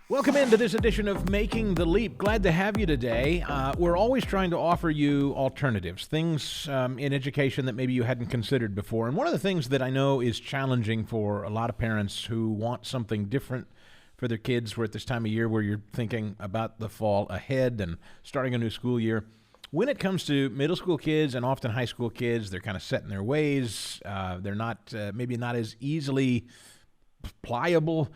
Welcome into this edition of Making the Leap. Glad to have you today. We're always trying to offer you alternatives, things in education that maybe you hadn't considered before. And one of the things that I know is challenging for a lot of parents who want something different for their kids, we're at this time of year where you're thinking about the fall ahead and starting a new school year. When it comes to middle school kids and often high school kids, they're kind of set in their ways. They're not maybe not as easily pliable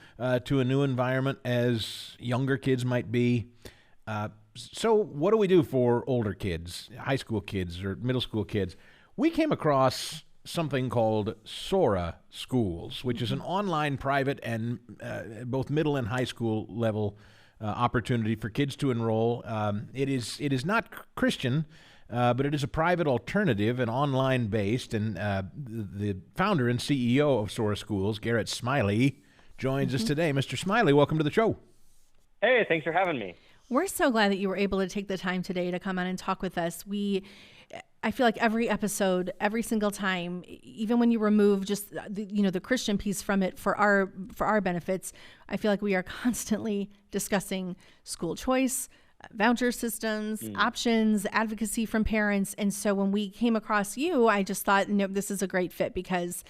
to a new environment as younger kids might be. So what do we do for older kids, high school kids or middle school kids? We came across something called Sora Schools, which is an online private and both middle and high school level opportunity for kids to enroll. It is not Christian, but it is a private alternative and online based. And the founder and CEO of Sora Schools, Garrett Smiley, joins us today. Mr. Smiley, welcome to the show. Hey, thanks for having me. We're so glad that you were able to take the time today to come on and talk with us. I feel like every episode, every single time, even when you remove just the Christian piece from it for our benefits, I feel like we are constantly discussing school choice, voucher systems, options, advocacy from parents. And so when we came across you, I just thought, this is a great fit because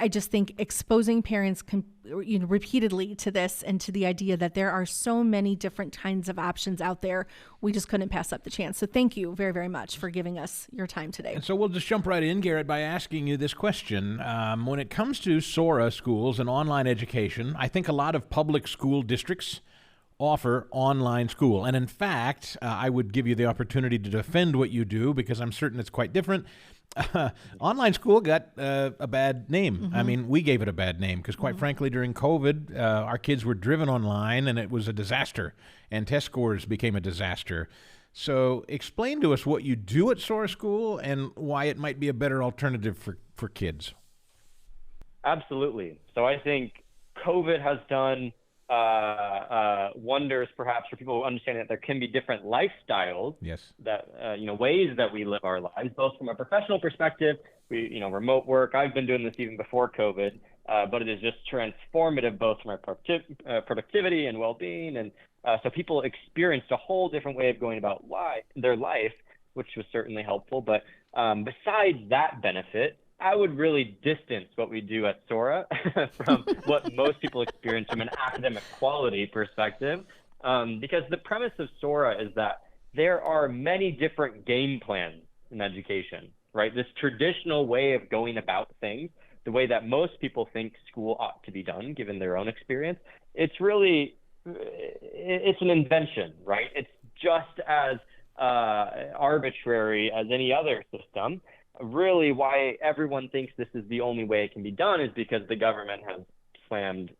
I just think exposing parents repeatedly to this and to the idea that there are so many different kinds of options out there, we just couldn't pass up the chance. So thank you very, very much for giving us your time today. And so we'll just jump right in, Garrett, by asking you this question. When it comes to Sora Schools and online education, I think a lot of public school districts offer online school. And in fact, I would give you the opportunity to defend what you do because I'm certain it's quite different. Online school got a bad name. I mean, we gave it a bad name because quite frankly, during COVID, our kids were driven online and it was a disaster and test scores became a disaster. So explain to us what you do at Sora School and why it might be a better alternative for kids. Absolutely. So I think COVID has done wonders perhaps for people understanding that there can be different lifestyles, that ways that we live our lives, both from a professional perspective, remote work. I've been doing this even before COVID, but it is just transformative both from a productivity and well-being, and so people experienced a whole different way of going about their life, which was certainly helpful. But besides that benefit, I would really distance what we do at Sora from what most people experience from an academic quality perspective, because the premise of Sora is that there are many different game plans in education, right? This traditional way of going about things, the way that most people think school ought to be done, given their own experience, it's an invention, right? It's just as arbitrary as any other system. Really, why everyone thinks this is the only way it can be done is because the government has slammed,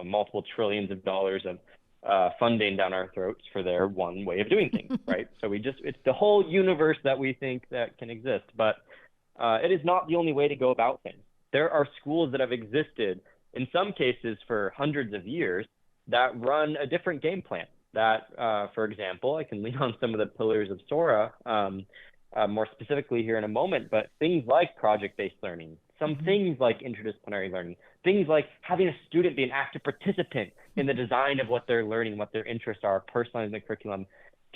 multiple trillions of dollars of funding down our throats for their one way of doing things, right? So it's the whole universe that we think that can exist, but it is not the only way to go about things. There are schools that have existed, in some cases for hundreds of years, that run a different game plan. That, for example, I can lean on some of the pillars of Sora, more specifically here in a moment, but things like project-based learning, some things like interdisciplinary learning, things like having a student be an active participant in the design of what they're learning, what their interests are, personalizing the curriculum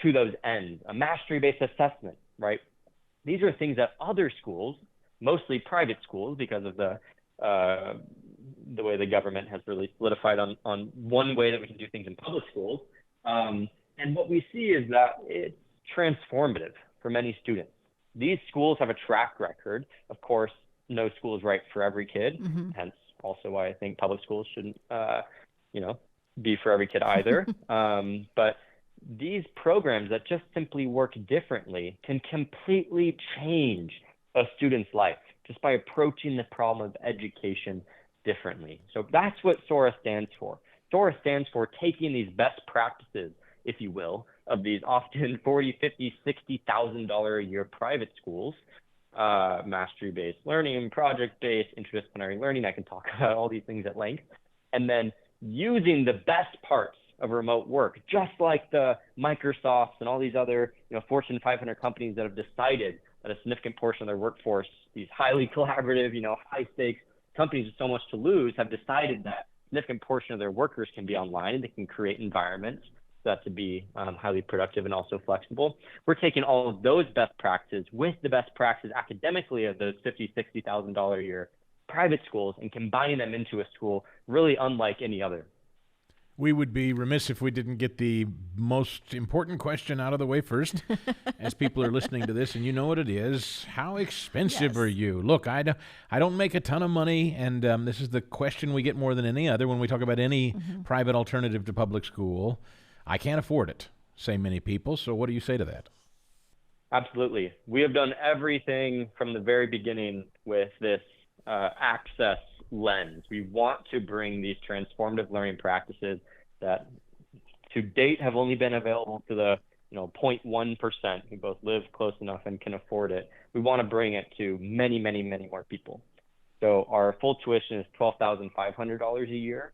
to those ends, a mastery-based assessment, right? These are things that other schools, mostly private schools, because of the way the government has really solidified on one way that we can do things in public schools. And what we see is that it's transformative for many students. These schools have a track record. Of course, no school is right for every kid, hence also why I think public schools shouldn't, be for every kid either. But these programs that just simply work differently can completely change a student's life just by approaching the problem of education differently. So that's what Sora stands for. Sora stands for taking these best practices, if you will, of these often $40,000, $50,000, $60,000 a year private schools, mastery-based learning, project-based, interdisciplinary learning. I can talk about all these things at length. And then using the best parts of remote work, just like the Microsofts and all these other Fortune 500 companies that have decided that a significant portion of their workforce, these highly collaborative, high-stakes companies with so much to lose, have decided that significant portion of their workers can be online, and they can create environments that to be highly productive and also flexible. We're taking all of those best practices with the best practices academically of those $50,000, $60,000 a year private schools and combining them into a school really unlike any other. We would be remiss if we didn't get the most important question out of the way first, as people are listening to this, and you know what it is. How expensive are you? Look, I don't make a ton of money, and this is the question we get more than any other when we talk about any private alternative to public school. I can't afford it, say many people. So what do you say to that? Absolutely. We have done everything from the very beginning with this access lens. We want to bring these transformative learning practices that to date have only been available to the 0.1% who both live close enough and can afford it. We want to bring it to many, many, many more people. So our full tuition is $12,500 a year,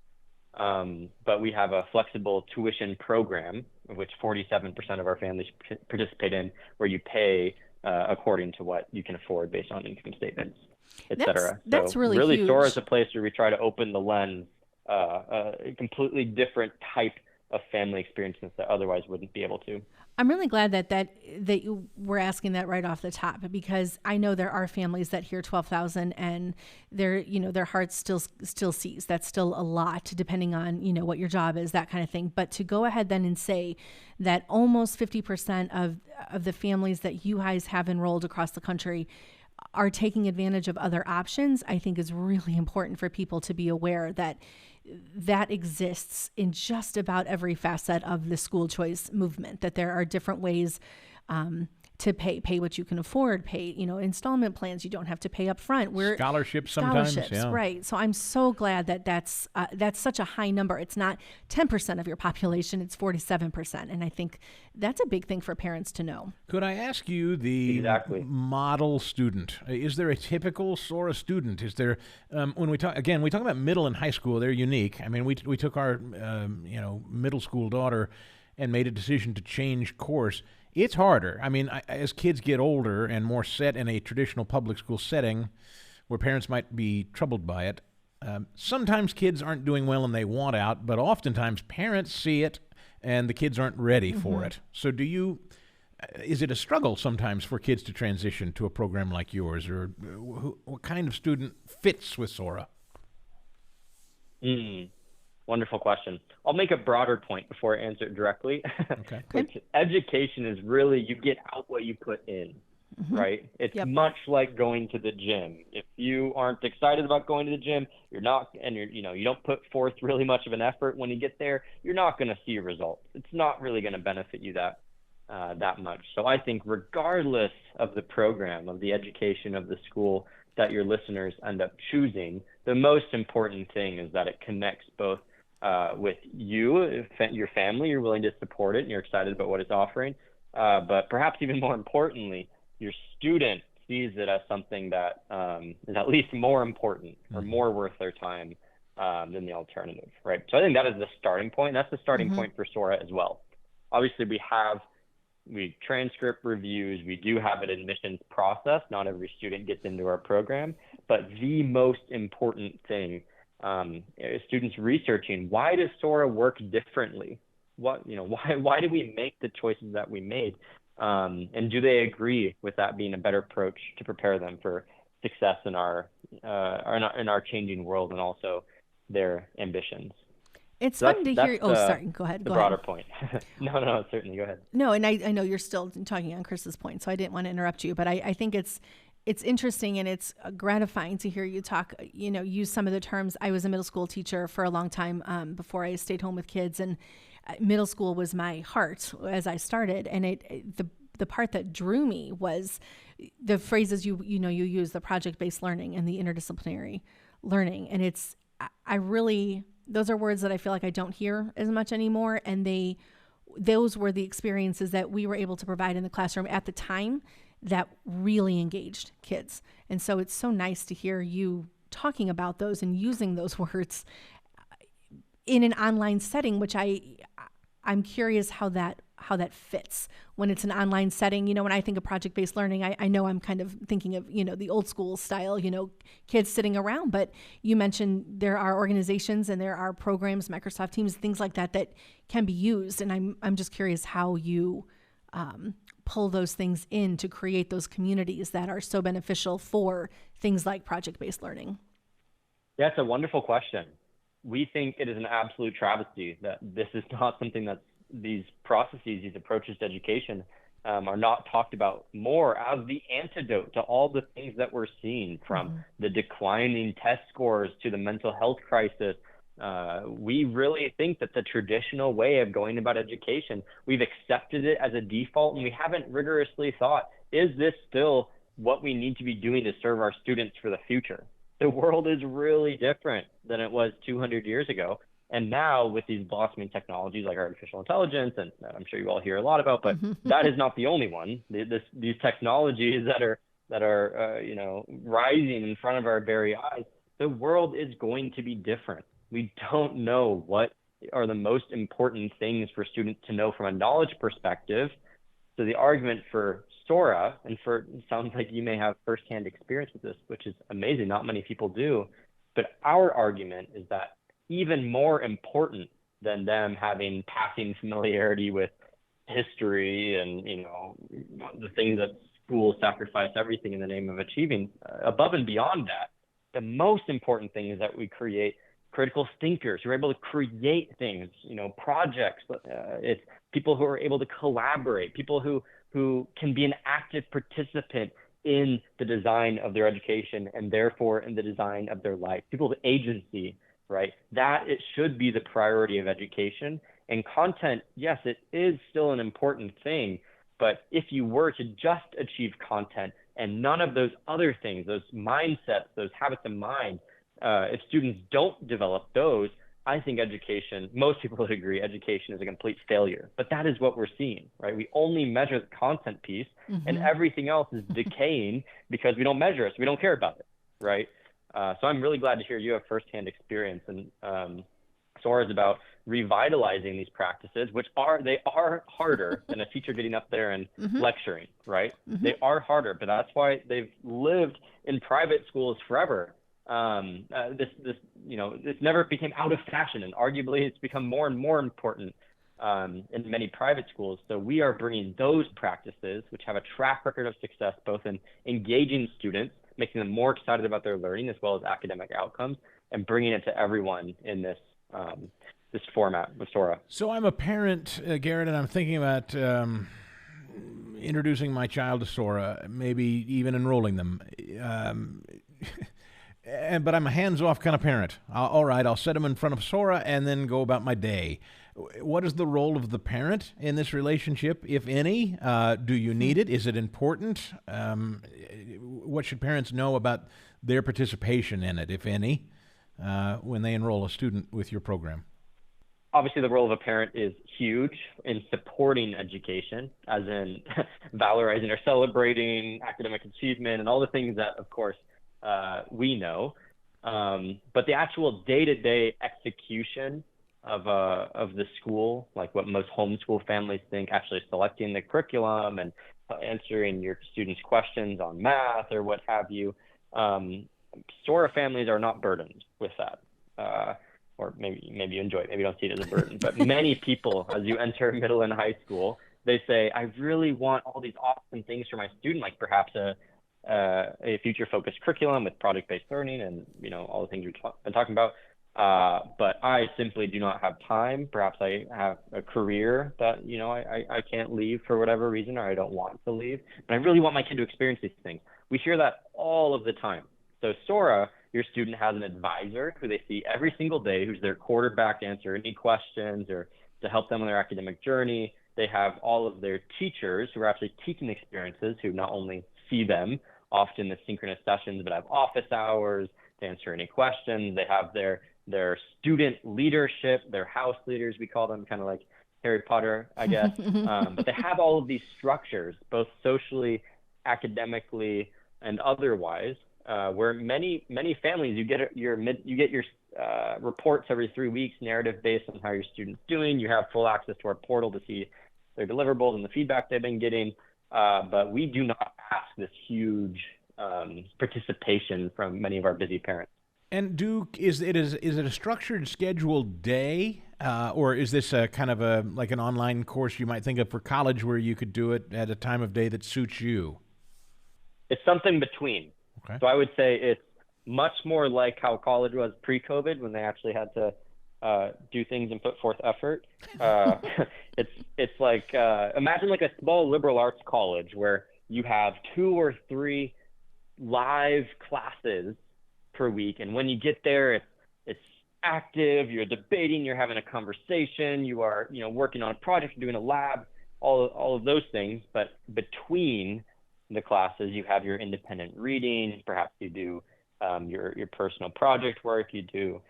but we have a flexible tuition program, of which 47% of our families participate in, where you pay according to what you can afford based on income statements, et cetera. That's really huge. Sora is a place where we try to open the lens, a completely different type of family experiences that otherwise wouldn't be able to. I'm really glad that you were asking that right off the top, because I know there are families that hear 12,000 and their heart still sees. That's still a lot, depending on what your job is, that kind of thing. But to go ahead then and say that almost 50% of the families that you guys have enrolled across the country are taking advantage of other options, I think is really important for people to be aware that exists in just about every facet of the school choice movement, that there are different ways to pay what you can afford, pay, installment plans. You don't have to pay up front. Scholarships sometimes, yeah. Right. So I'm so glad that's such a high number. It's not 10% of your population, it's 47%. And I think that's a big thing for parents to know. Could I ask you the model student? Is there a typical Sora student? Is there, when we talk about middle and high school, they're unique. I mean, we took our, middle school daughter and made a decision to change course. It's harder. I mean, as kids get older and more set in a traditional public school setting where parents might be troubled by it, sometimes kids aren't doing well and they want out, but oftentimes parents see it and the kids aren't ready for it. So is it a struggle sometimes for kids to transition to a program like yours, or what kind of student fits with Sora? Wonderful question. I'll make a broader point before I answer it directly. Okay. Education is really, you get out what you put in, right? It's much like going to the gym. If you aren't excited about going to the gym, you don't put forth really much of an effort when you get there, you're not going to see results. It's not really going to benefit you that much. So I think regardless of the program, of the education of the school that your listeners end up choosing, the most important thing is that it connects both with you, your family, you're willing to support it and you're excited about what it's offering. But perhaps even more importantly, your student sees it as something that is at least more important or more worth their time than the alternative, right? So I think that is the starting point. That's the starting point for Sora as well. Obviously, we transcript reviews. We do have an admissions process. Not every student gets into our program, but the most important thing is students researching, why does Sora work differently? Why do we make the choices that we made? And do they agree with that being a better approach to prepare them for success in our changing world and also their ambitions? It's fun to hear. Oh, sorry. Go ahead. The broader point. No, certainly. Go ahead. No, and I know you're still talking on Chris's point, so I didn't want to interrupt you, but I think it's interesting and it's gratifying to hear you talk, use some of the terms. I was a middle school teacher for a long time before I stayed home with kids, and middle school was my heart as I started. And the part that drew me was the phrases you use, the project-based learning and the interdisciplinary learning. And those are words that I feel like I don't hear as much anymore. And those were the experiences that we were able to provide in the classroom at the time that really engaged kids. And so it's so nice to hear you talking about those and using those words in an online setting, which I'm curious how that that fits when it's an online setting. When I think of project-based learning, I know I'm kind of thinking of, the old school style, kids sitting around, but you mentioned there are organizations and there are programs, Microsoft Teams, things like that can be used. And I'm just curious how you pull those things in to create those communities that are so beneficial for things like project-based learning. Yeah, it's a wonderful question. We think it is an absolute travesty that this is not something that these processes, these approaches to education are not talked about more as the antidote to all the things that we're seeing, from the declining test scores to the mental health crisis. We really think that the traditional way of going about education, we've accepted it as a default, and we haven't rigorously thought, is this still what we need to be doing to serve our students for the future? The world is really different than it was 200 years ago. And now with these blossoming technologies like artificial intelligence, and I'm sure you all hear a lot about, but that is not the only one. These technologies that are rising in front of our very eyes, the world is going to be different. We don't know what are the most important things for students to know from a knowledge perspective. So the argument for Sora, and it sounds like you may have firsthand experience with this, which is amazing. Not many people do. But our argument is that even more important than them having passing familiarity with history and, the things that schools sacrifice everything in the name of achieving, above and beyond that, the most important thing is that we create critical thinkers who are able to create things, projects. It's people who are able to collaborate, people who can be an active participant in the design of their education and therefore in the design of their life, people with agency, right? That it should be the priority of education. And content, yes, it is still an important thing, but if you were to just achieve content and none of those other things, those mindsets, those habits of mind, if students don't develop those, I think education, most people would agree, education is a complete failure. But that is what we're seeing, right? We only measure the content piece, and everything else is decaying because we don't measure it, so we don't care about it, right? So I'm really glad to hear you have firsthand experience. And Sora is about revitalizing these practices, which are harder than a teacher getting up there and lecturing, right? They are harder, but that's why they've lived in private schools forever. This never became out of fashion, and arguably it's become more and more important in many private schools. So we are bringing those practices, which have a track record of success, both in engaging students, making them more excited about their learning, as well as academic outcomes, and bringing it to everyone in this format with Sora. So I'm a parent, Garrett, and I'm thinking about introducing my child to Sora, maybe even enrolling them. But I'm a hands-off kind of parent. All right, I'll set them in front of Sora and then go about my day. What is the role of the parent in this relationship, if any? Do you need it? Is it important? What should parents know about their participation in it, if any, when they enroll a student with your program? Obviously, the role of a parent is huge in supporting education, as in valorizing or celebrating academic achievement and all the things that, of course, we know, but the actual day-to-day execution of the school, like what most homeschool families think, actually selecting the curriculum and answering your students' questions on math or what have you, Sora families are not burdened with that. Or maybe you enjoy it, maybe you don't see it as a burden, but many people, as you enter middle and high school, they say, I really want all these awesome things for my student, like perhaps a future-focused curriculum with project-based learning and, all the things we've been talking about. But I simply do not have time. Perhaps I have a career that, I can't leave for whatever reason, or I don't want to leave. But I really want my kid to experience these things. We hear that all of the time. So Sora, your student has an advisor who they see every single day, who's their quarterback to answer any questions or to help them on their academic journey. They have all of their teachers who are actually teaching experiences, who not only see them often the synchronous sessions, but have office hours to answer any questions. They have their student leadership, their house leaders, we call them, kind of like Harry Potter, I guess. But they have all of these structures, both socially, academically, and otherwise, where many families, you get your reports every 3 weeks, narrative based on how your student's doing. You have full access to our portal to see their deliverables and the feedback they've been getting. But we do not ask this huge participation from many of our busy parents. And is it a structured, scheduled day, or is this a kind of like an online course you might think of for college where you could do it at a time of day that suits you? It's something between. Okay. So I would say it's much more like how college was pre-COVID, when they actually had to do things and put forth effort. It's like imagine like a small liberal arts college where you have 2 or 3 live classes per week, and when you get there, it's active. You're debating, you're having a conversation, you are working on a project, you're doing a lab, all of those things. But between the classes, you have your independent reading. Perhaps you do your personal project work. You do.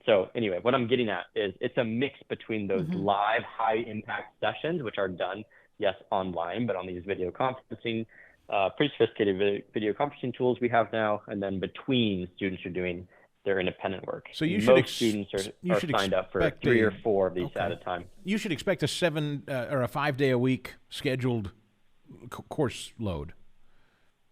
So anyway, what I'm getting at is it's a mix between those live high impact sessions, which are done, yes, online, but on these video conferencing, pretty sophisticated video conferencing tools we have now, and then between, students are doing their independent work. So you most students are signed up for 3 or 4 of these at a time. You should expect a 7 or a 5 day a week scheduled course load.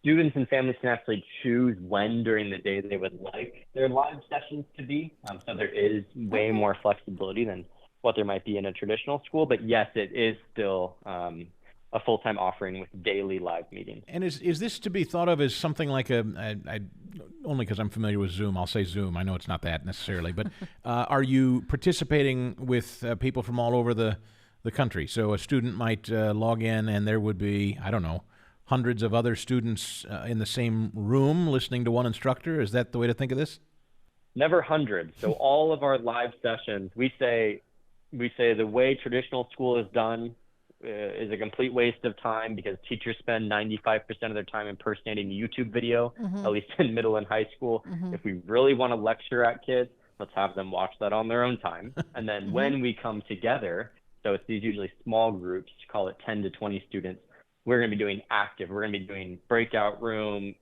Students and families can actually choose when during the day they would like their live sessions to be. So there is way more flexibility than what there might be in a traditional school. But yes, it is still a full-time offering with daily live meetings. And is this to be thought of as something like only because I'm familiar with Zoom, I'll say Zoom. I know it's not that necessarily, but are you participating with people from all over the country? So a student might log in and there would be, I don't know, hundreds of other students in the same room listening to one instructor. Is that the way to think of this? Never hundreds. So all of our live sessions, we say the way traditional school is done is a complete waste of time, because teachers spend 95% of their time impersonating YouTube video, at least in middle and high school. If we really want to lecture at kids, let's have them watch that on their own time. And then when we come together, so it's these usually small groups, call it 10 to 20 students, we're going to be doing active. We're going to be doing breakout room,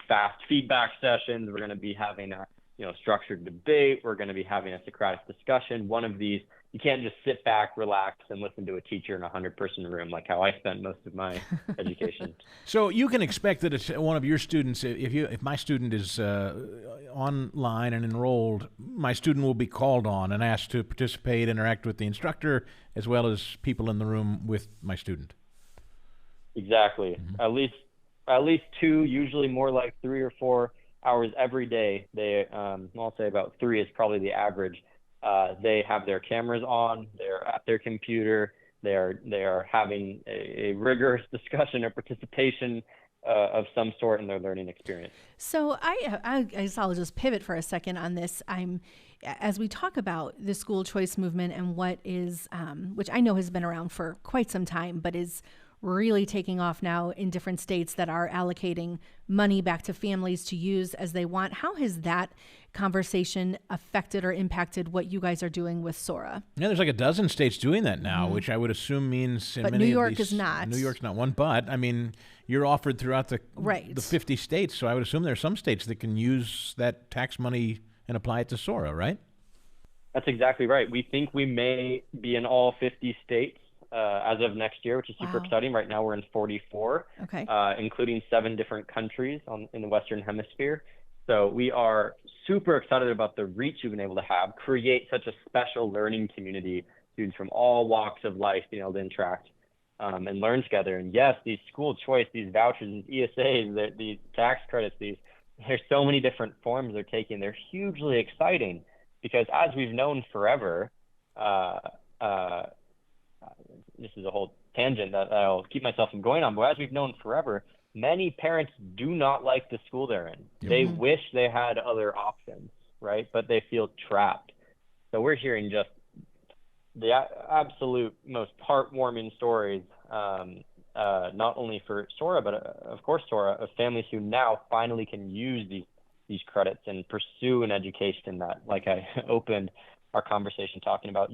fast feedback sessions. We're going to be having a, structured debate. We're going to be having a Socratic discussion. One of these, you can't just sit back, relax, and listen to a teacher in a 100-person room like how I spent most of my education. So you can expect that if one of your students, if my student is online and enrolled, my student will be called on and asked to participate, interact with the instructor, as well as people in the room with my student. Exactly. At least 2, usually more like 3 or 4 hours every day. They, I'll say about 3 is probably the average. They have their cameras on. They're at their computer. They are having a rigorous discussion or participation of some sort in their learning experience. So I guess I'll just pivot for a second on this. As we talk about the school choice movement and what is, which I know has been around for quite some time, but is really taking off now in different states that are allocating money back to families to use as they want. How has that conversation affected or impacted what you guys are doing with Sora? Yeah, there's like a dozen states doing that now, which I would assume means in but many New York of these, is not. New York's not one, but I mean, you're offered throughout the 50 states, so I would assume there are some states that can use that tax money and apply it to Sora, right? That's exactly right. We think we may be in all 50 states as of next year, which is super exciting. Right now we're in 44, including 7 different countries in the Western Hemisphere. So we are super excited about the reach we've been able to have, create such a special learning community, students from all walks of life being able to interact and learn together. And yes, these school choice, these vouchers, these ESAs, these tax credits, there's so many different forms they're taking. They're hugely exciting because, as we've known forever, this is a whole tangent that I'll keep myself from going on, but as we've known forever, many parents do not like the school they're in. They wish they had other options, right? But they feel trapped. So we're hearing just the absolute most heartwarming stories, not only for Sora, but of course Sora, of families who now finally can use these credits and pursue an education that, like I opened our conversation talking about,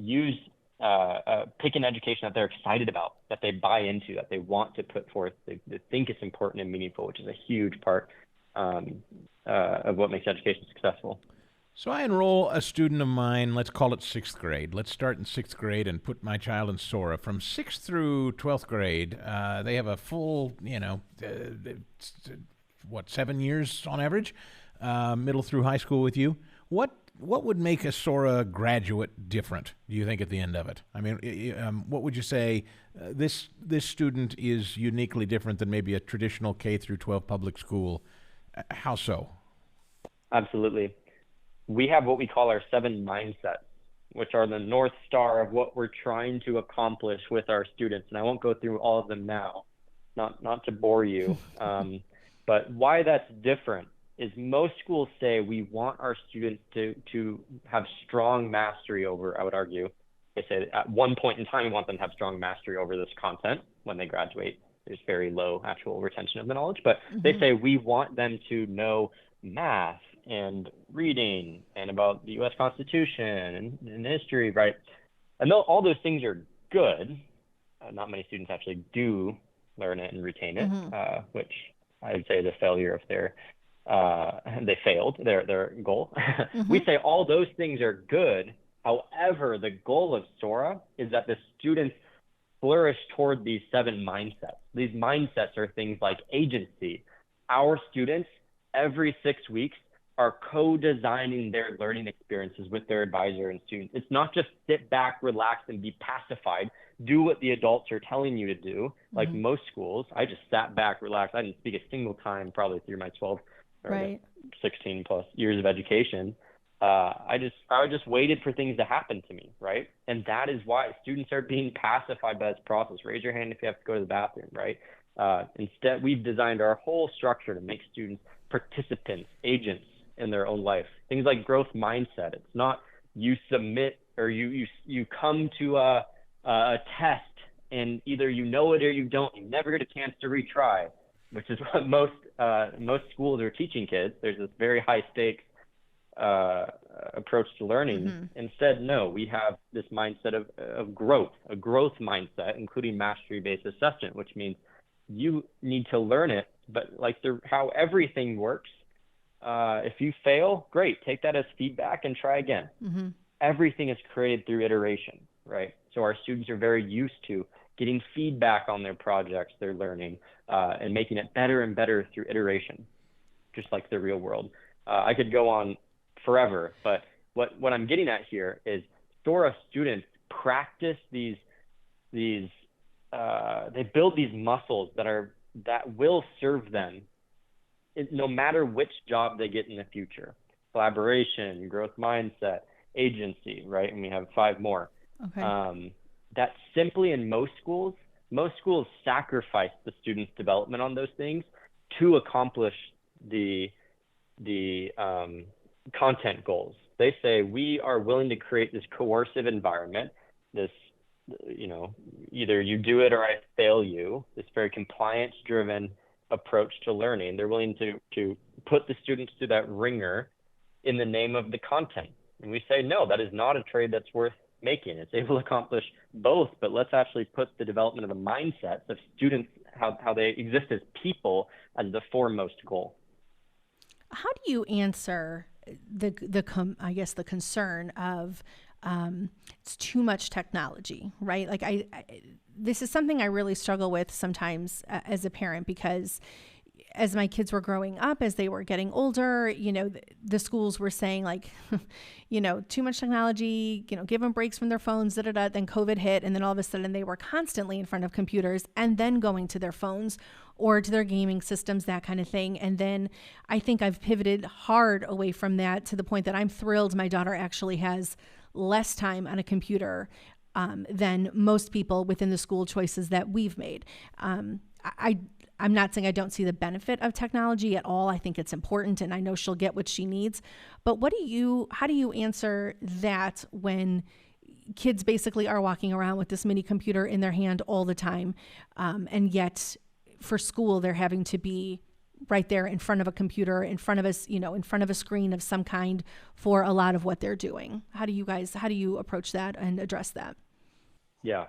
pick an education that they're excited about, that they buy into, that they want to put forth, they think it's important and meaningful, which is a huge part of what makes education successful. So I enroll a student of mine, let's call it sixth grade. Let's start in sixth grade and put my child in Sora. From sixth through 12th grade, they have a full, 7 years on average, middle through high school with you. What would make a Sora graduate different, do you think, at the end of it? I mean, what would you say this student is uniquely different than maybe a traditional K through 12 public school? How so? Absolutely. We have what we call our 7 mindsets, which are the North Star of what we're trying to accomplish with our students. And I won't go through all of them now, not to bore you. But why that's different is most schools say we want our students to have strong mastery over, I would argue. They say at one point in time, we want them to have strong mastery over this content when they graduate. There's very low actual retention of the knowledge, but they say we want them to know math and reading and about the U.S. Constitution and history, right? And all those things are good. Not many students actually do learn it and retain it, which I would say is a failure if they failed their goal. We say all those things are good. However, the goal of Sora is that the students flourish toward these 7 mindsets. These mindsets are things like agency. Our students, every 6 weeks, are co-designing their learning experiences with their advisor and students. It's not just sit back, relax, and be pacified. Do what the adults are telling you to do. Like most schools, I just sat back, relaxed. I didn't speak a single time probably through my 12 or 16 plus years of education. I just waited for things to happen to me, right? And that is why students are being pacified by this process. Raise your hand if you have to go to the bathroom, right? Instead, we've designed our whole structure to make students participants, agents in their own life. Things like growth mindset. It's not you submit or you come to a test and either you know it or you don't. You never get a chance to retry, which is what most schools are teaching kids. There's this very high stakes approach to learning. Instead, no, we have this mindset of growth, a growth mindset, including mastery-based assessment, which means you need to learn it, but like how everything works, if you fail, great, take that as feedback and try again. Everything is created through iteration, right? So our students are very used to getting feedback on their projects, their learning, and making it better and better through iteration, just like the real world. I could go on forever, but what I'm getting at here is Sora students practice they build these muscles that will serve them no matter which job they get in the future. Collaboration, growth mindset, agency, right? And we have 5 more. Okay. That simply in most schools sacrifice the student's development on those things to accomplish the content goals. They say we are willing to create this coercive environment, this, either you do it or I fail you, this very compliance-driven approach to learning. They're willing to put the students through that ringer in the name of the content. And we say, no, that is not a trade that's worth making. It's able to accomplish both, but let's actually put the development of the mindsets of students, how they exist as people, as the foremost goal. How do you answer the concern of it's too much technology, right? Like this is something I really struggle with sometimes as a parent, because as my kids were growing up, as they were getting older, the schools were saying like, too much technology, give them breaks from their phones, Then COVID hit. And then all of a sudden they were constantly in front of computers and then going to their phones or to their gaming systems, that kind of thing. And then I think I've pivoted hard away from that to the point that I'm thrilled my daughter actually has less time on a computer than most people within the school choices that we've made. I'm not saying I don't see the benefit of technology at all. I think it's important, and I know she'll get what she needs. But how do you answer that when kids basically are walking around with this mini computer in their hand all the time, and yet for school they're having to be right there in front of a computer, in front of us, in front of a screen of some kind for a lot of what they're doing? How do you approach that and address that? Yeah.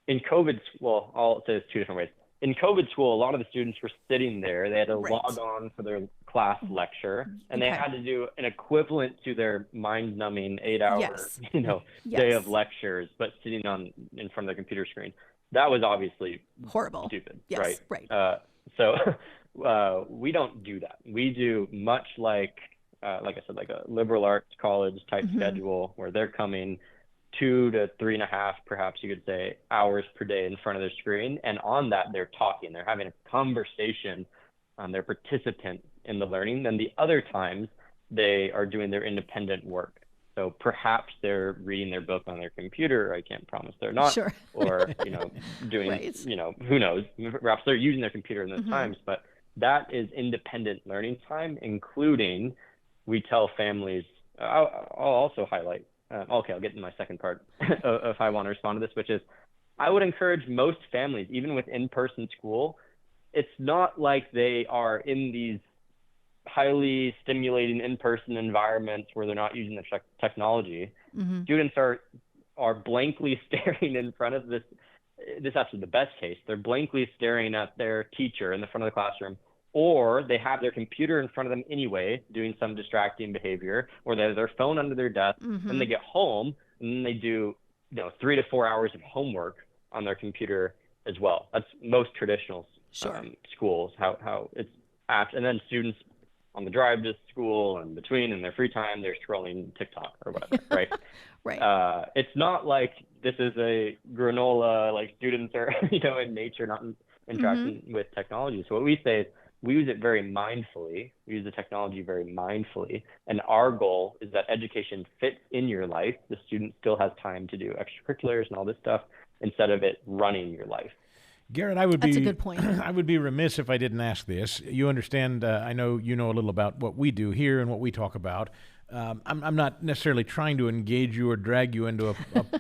In COVID, well, I'll say this 2 different ways. in COVID school, a lot of the students were sitting there. They had to Right. log on for their class lecture, and they Okay. had to do an equivalent to their mind-numbing 8-hour, Yes. day of Yes. lectures, but sitting in front of their computer screen. That was obviously Horrible. stupid, Yes. right? Right. So we don't do that. We do much like I said, like a liberal arts college type schedule where they're coming 2 to 3.5, perhaps you could say, hours per day in front of their screen. And on that, they're talking, they're having a conversation, they're participant in the learning. Then the other times they are doing their independent work. So perhaps they're reading their book on their computer. I can't promise they're not. Sure. Or, doing, Right. Who knows? Perhaps they're using their computer in those times, but that is independent learning time, including we tell families, I'll also highlight, I'll get in my second part if I want to respond to this, which is I would encourage most families, even with in-person school, it's not like they are in these highly stimulating in-person environments where they're not using the technology. Students are blankly staring in front of this is actually the best case. They're blankly staring at their teacher in the front of the classroom, or they have their computer in front of them anyway, doing some distracting behavior, or they have their phone under their desk, and they get home and then they do 3 to 4 hours of homework on their computer as well. That's most traditional schools, how it's apt. And then students on the drive to school and between in their free time, they're scrolling TikTok or whatever, right? Right. It's not like this is a granola, like students are, in nature, not interacting with technology. So what we say is we use it very mindfully. We use the technology very mindfully. And our goal is that education fits in your life. The student still has time to do extracurriculars and all this stuff instead of it running your life. Garrett, That's a good point. I would be remiss if I didn't ask this. You understand, I know you know a little about what we do here and what we talk about. I'm not necessarily trying to engage you or drag you into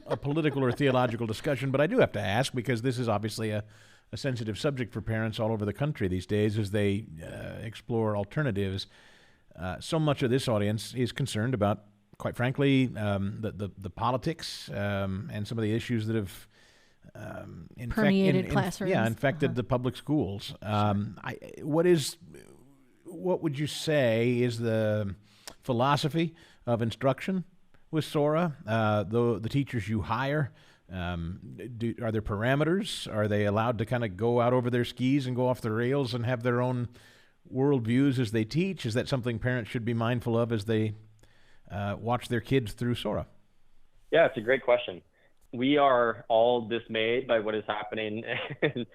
a political or theological discussion, but I do have to ask because this is obviously a sensitive subject for parents all over the country these days as they explore alternatives. So much of this audience is concerned about, quite frankly, the politics and some of the issues that have permeated classrooms. Infected the public schools. What would you say is the philosophy of instruction with Sora? The teachers you hire, are there parameters? Are they allowed to kind of go out over their skis and go off the rails and have their own worldviews as they teach? Is that something parents should be mindful of as they watch their kids through Sora? Yeah, it's a great question. We are all dismayed by what is happening in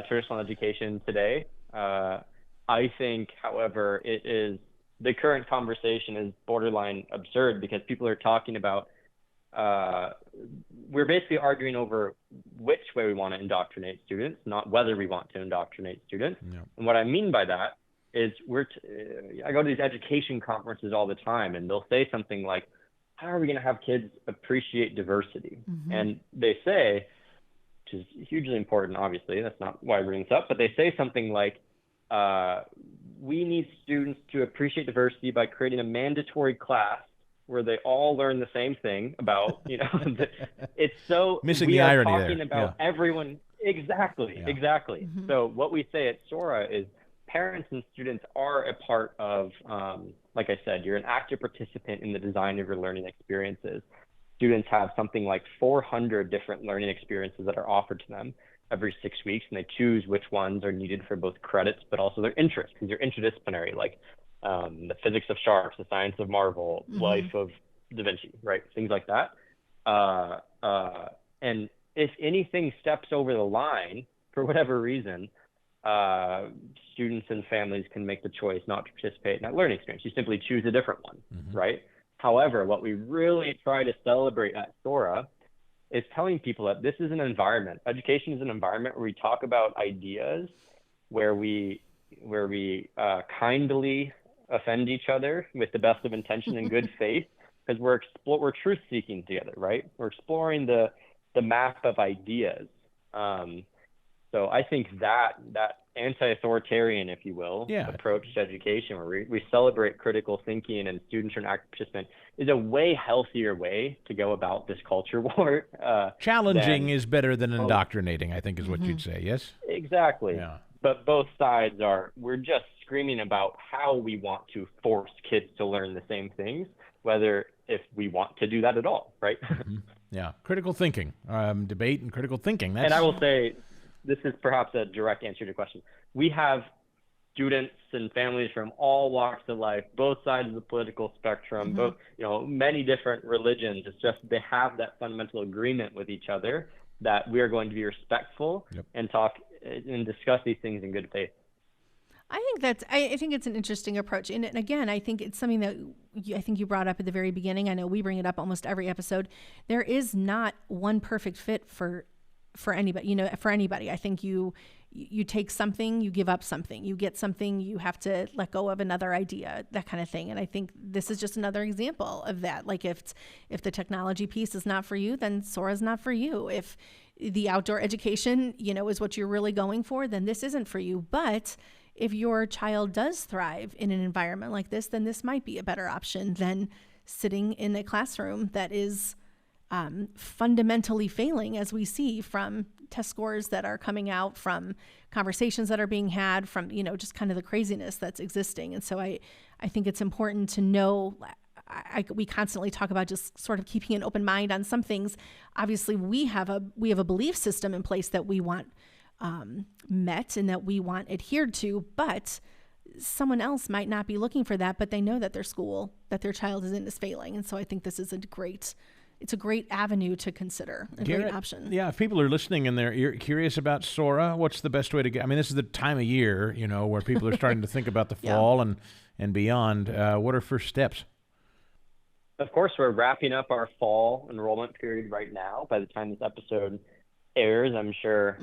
traditional education today. I think, however, the current conversation is borderline absurd because people are talking about, we're basically arguing over which way we want to indoctrinate students, not whether we want to indoctrinate students. Yeah. And what I mean by that is I go to these education conferences all the time, and they'll say something like, how are we going to have kids appreciate diversity? And they say, which is hugely important, obviously, that's not why I bring this up, but they say something like, we need students to appreciate diversity by creating a mandatory class where they all learn the same thing about, it's so missing the irony there. We are talking about everyone. Exactly. So what we say at Sora is parents and students are a part of, like I said, you're an active participant in the design of your learning experiences. Students have something like 400 different learning experiences that are offered to them every 6 weeks, and they choose which ones are needed for both credits, but also their interests, because you're interdisciplinary, like the physics of sharks, the science of Marvel, life of Da Vinci, right? Things like that. And if anything steps over the line, for whatever reason, students and families can make the choice not to participate in that learning experience. You simply choose a different one, right? However, what we really try to celebrate at Sora is telling people that this is an environment. Education is an environment where we talk about ideas, where we kindly offend each other with the best of intention and good faith, because we're truth seeking together, right? We're exploring the map of ideas. So I think that anti-authoritarian, if you will, approach to education, where we celebrate critical thinking and students are an active participant, is a way healthier way to go about this culture war. Challenging is better than indoctrinating, I think is what you'd say, yes? Exactly. Yeah. But both sides we're just screaming about how we want to force kids to learn the same things, whether if we want to do that at all, right? Yeah. Critical thinking, debate and critical thinking. And I will say, this is perhaps a direct answer to your question. We have students and families from all walks of life, both sides of the political spectrum, both, many different religions. It's just they have that fundamental agreement with each other that we are going to be respectful and talk and discuss these things in good faith. I think it's an interesting approach. And again, I think it's something that I think you brought up at the very beginning. I know we bring it up almost every episode. There is not one perfect fit for anybody, for anybody. I think you take something, you give up something, you get something, you have to let go of another idea, that kind of thing. And I think this is just another example of that. Like if the technology piece is not for you, then Sora's not for you. If the outdoor education, is what you're really going for, then this isn't for you. But if your child does thrive in an environment like this, then this might be a better option than sitting in a classroom that is fundamentally failing, as we see from test scores that are coming out, from conversations that are being had, from, just kind of the craziness that's existing. And so I think it's important to know, we constantly talk about just sort of keeping an open mind on some things. Obviously, we have a belief system in place that we want met and that we want adhered to, but someone else might not be looking for that, but they know that their school, that their child is failing. And so I think this is a great avenue to consider, Garrett, great option. Yeah, if people are listening and they're curious about Sora, what's the best way to get? I mean, this is the time of year, where people are starting to think about the fall and beyond. What are first steps? Of course, we're wrapping up our fall enrollment period right now. By the time this episode airs, I'm sure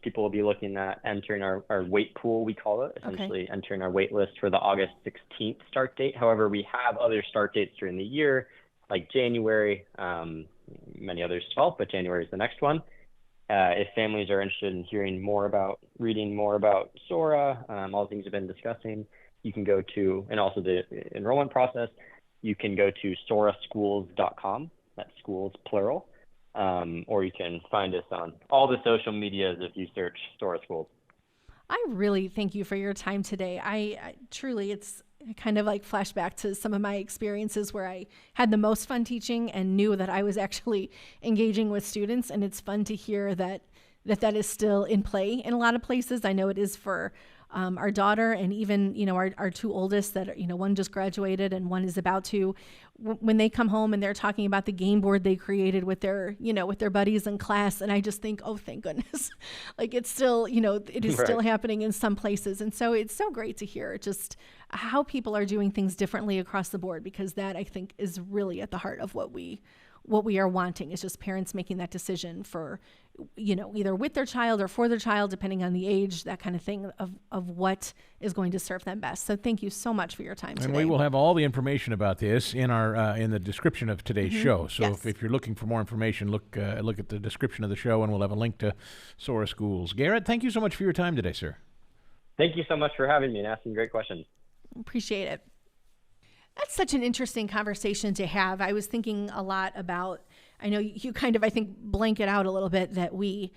people will be looking at entering our wait pool, we call it, essentially entering our wait list for the August 16th start date. However, we have other start dates during the year, like January, many others as well, but January is the next one. If families are interested in reading more about Sora, all the things we've been discussing, you can go to, and also the enrollment process, you can go to soraschools.com. That's schools plural. Or you can find us on all the social medias if you search Sora Schools. I really thank you for your time today. I truly, it's kind of like flashback to some of my experiences where I had the most fun teaching and knew that I was actually engaging with students. And it's fun to hear that is still in play in a lot of places. I know it is for our daughter, and even, our two oldest that, one just graduated and one is about to, when they come home and they're talking about the game board they created with their, with their buddies in class. And I just think, oh, thank goodness. Like it's still, it is still happening in some places. And so it's so great to hear just how people are doing things differently across the board, because that I think is really at the heart of what we are wanting, is just parents making that decision for, either with their child or for their child, depending on the age, that kind of thing of what is going to serve them best. So thank you so much for your time today. And we will have all the information about this in our in the description of today's show. So if you're looking for more information, look at the description of the show, and we'll have a link to Sora Schools. Garrett, thank you so much for your time today, sir. Thank you so much for having me and asking great questions. Appreciate it. That's such an interesting conversation to have. I was thinking a lot about, I know you kind of, I think, blanket out a little bit that we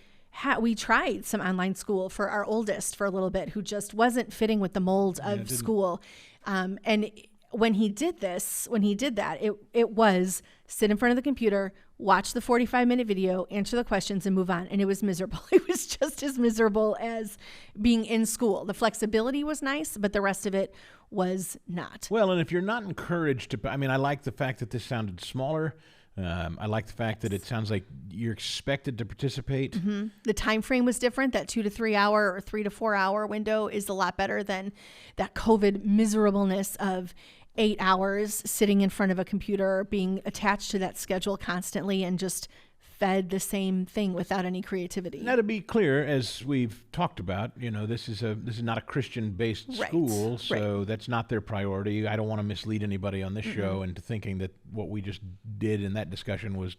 tried some online school for our oldest for a little bit, who just wasn't fitting with the mold of school. And when he did that, it was sit in front of the computer, watch the 45-minute video, answer the questions, and move on. And it was miserable. It was just as miserable as being in school. The flexibility was nice, but the rest of it was not. Well, and if you're not encouraged to, I like the fact that this sounded smaller. I like the fact that it sounds like you're expected to participate. Mm-hmm. The time frame was different. That 2 to 3 hour or 3 to 4 hour window is a lot better than that COVID miserableness of 8 hours sitting in front of a computer, being attached to that schedule constantly and just fed the same thing without any creativity. Now, to be clear, as we've talked about, this is not a Christian-based school, so that's not their priority. I don't want to mislead anybody on this show into thinking that what we just did in that discussion was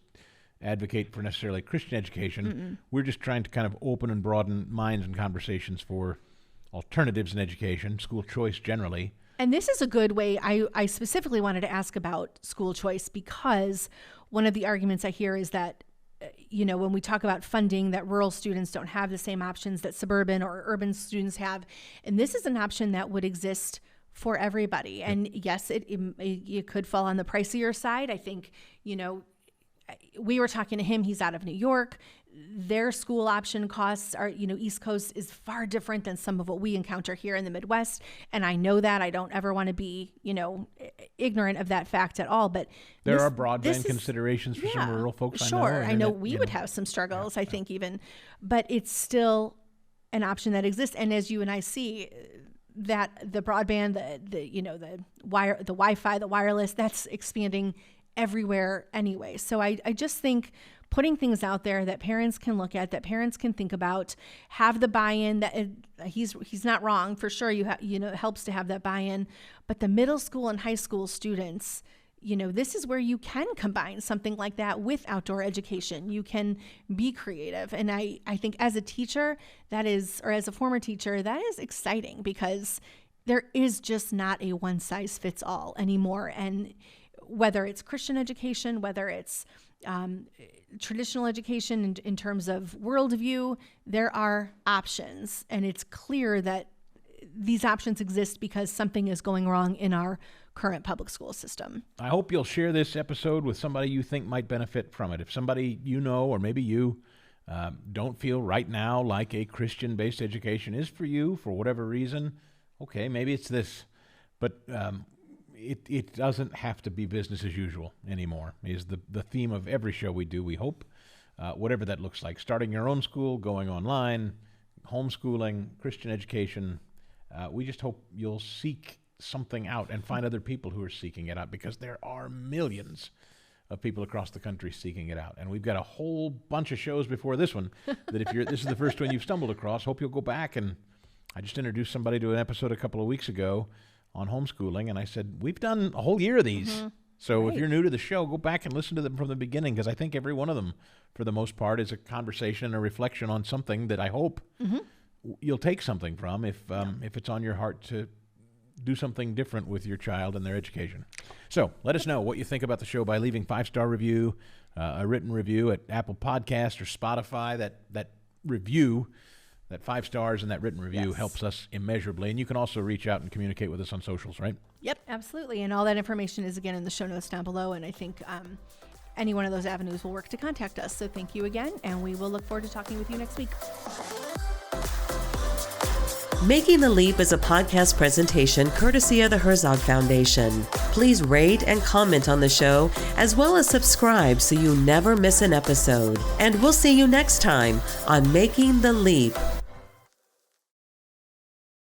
advocate for necessarily Christian education. We're just trying to kind of open and broaden minds and conversations for alternatives in education, school choice generally. And this is a good way. I specifically wanted to ask about school choice because one of the arguments I hear is that when we talk about funding, that rural students don't have the same options that suburban or urban students have. And this is an option that would exist for everybody. And yes, it could fall on the pricier side. I think, we were talking to him, he's out of New York. Their school option costs are, East Coast is far different than some of what we encounter here in the Midwest. And I know that. I don't ever want to be, ignorant of that fact at all. But there are broadband considerations for some rural folks. Sure. I know we would have some struggles, I think even, but it's still an option that exists. And as you and I see, that the broadband, the wire, the Wi-Fi, the wireless, that's expanding everywhere anyway. So I just think putting things out there that parents can look at, that parents can think about, have the buy-in. That he's not wrong for sure. It helps to have that buy-in. But the middle school and high school students, this is where you can combine something like that with outdoor education. You can be creative. And I think as a teacher, or as a former teacher, that is exciting because there is just not a one size fits all anymore. And whether it's Christian education, whether it's traditional education in terms of worldview, there are options. And it's clear that these options exist because something is going wrong in our current public school system. I hope you'll share this episode with somebody you think might benefit from it. If somebody or maybe you don't feel right now like a Christian-based education is for you for whatever reason, okay, maybe it's this. But it doesn't have to be business as usual anymore, is the theme of every show we do, we hope, whatever that looks like. Starting your own school, going online, homeschooling, Christian education. We just hope you'll seek something out and find other people who are seeking it out, because there are millions of people across the country seeking it out. And we've got a whole bunch of shows before this one that if this is the first one you've stumbled across, hope you'll go back. And I just introduced somebody to an episode a couple of weeks ago on homeschooling, and I said, we've done a whole year of these. Mm-hmm. So if you're new to the show, go back and listen to them from the beginning, because I think every one of them, for the most part, is a conversation, a reflection on something that I hope you'll take something from if it's on your heart to do something different with your child and their education. So let us know what you think about the show by leaving 5-star review, a written review at Apple Podcasts or Spotify. That review, that 5 stars and that written review helps us immeasurably. And you can also reach out and communicate with us on socials, right? Yep, absolutely. And all that information is, again, in the show notes down below. And I think any one of those avenues will work to contact us. So thank you again, and we will look forward to talking with you next week. Making the Leap is a podcast presentation courtesy of the Herzog Foundation. Please rate and comment on the show, as well as subscribe so you never miss an episode. And we'll see you next time on Making the Leap.